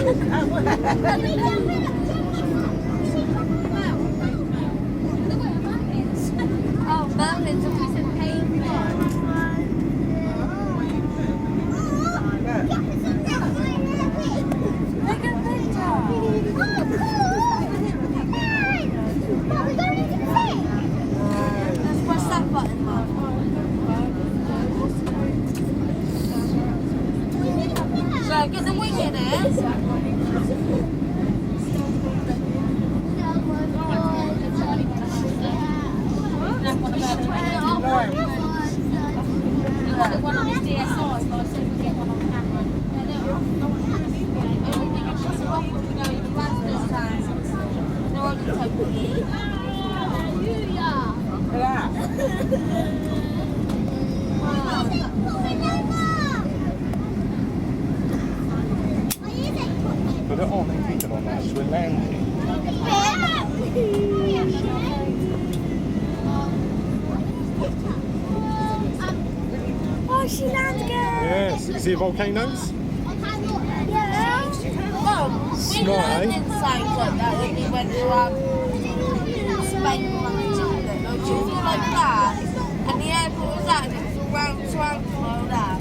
Oh, Merlin's a piece of paper. Look at let's press that button, Mum. So get the wing in it. One on his DSI, but I said we'd get one on camera. Put it on and keep it on that, so we're landing. Oh, she landed again! Yes, see volcanoes? Yeah. Well, we learned in science like that when we went to Spain or something like that. And the airport was that, and it was all round surrounded by all that.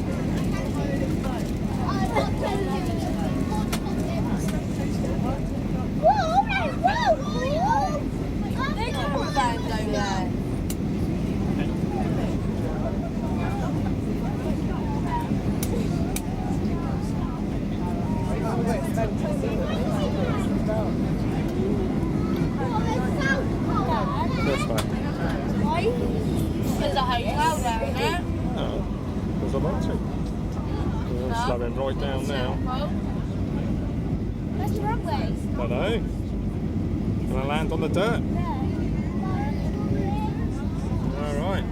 They can put that over there. This way. Why? There's a hotel there, isn't there? No, because I want to. We're slowing right down now. That's the wrong way. I know. Gonna land on the dirt. Alright.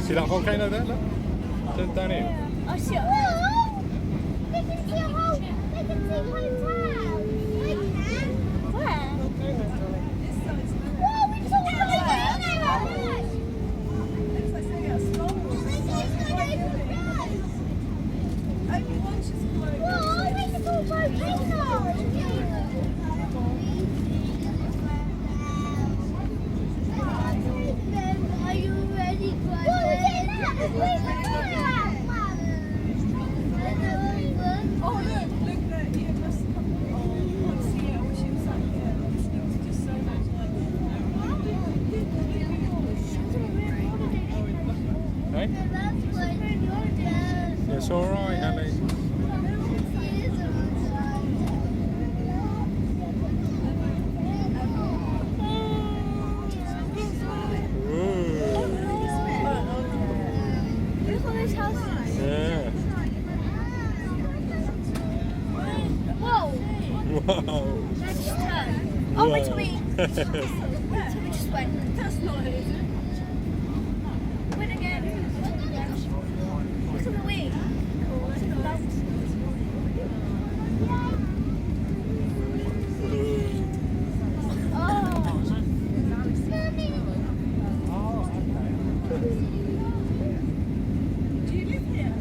See that volcano there? Look. Turn down here. Oh, shit. They can see a whole, they can see hotel. Where? Whoa, we saw it. Whoa, we saw a volcano. Are you ready for Oh, look at you must come. Oh, I see it. I wish it was up here. It was just so much Hey? It's alright, Ellie. Look at this house. Yeah. Whoa. Whoa. Let's just turn. Oh, wait till we. Where? So we just went. That's not it, is it? Win again. Look at the wing. Look at the lights. Do you live here?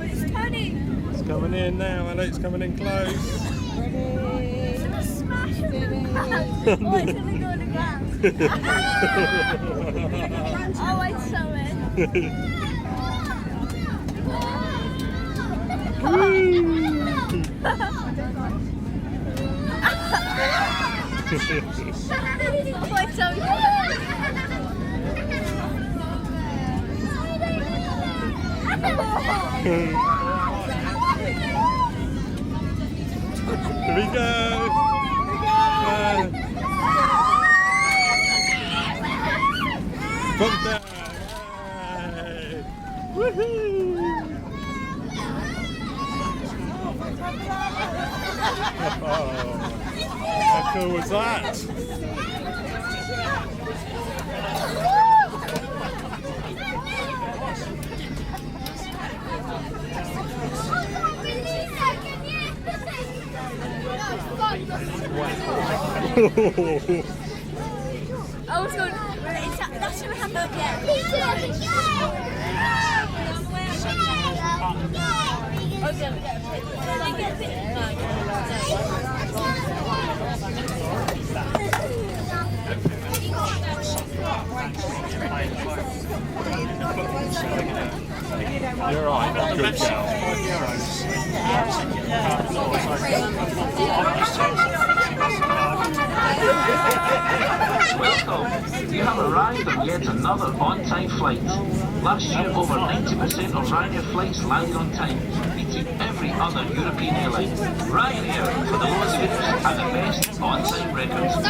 It's turning. It's coming in now, Ellie. It's coming in close. It's gonna smash on the ground. Oh, it's gonna go on the ground. Oh, I saw it. Oh, I saw Here we go. Come down. Yay. Woohoo. How cool was that? I was going, that should have happened again. You're right, good girl. Welcome. You have arrived on yet another on-time flight. Last year, over 90% of Ryanair flights landed on time, beating every other European airline. Ryanair, for the lowest fares and the best on-time records.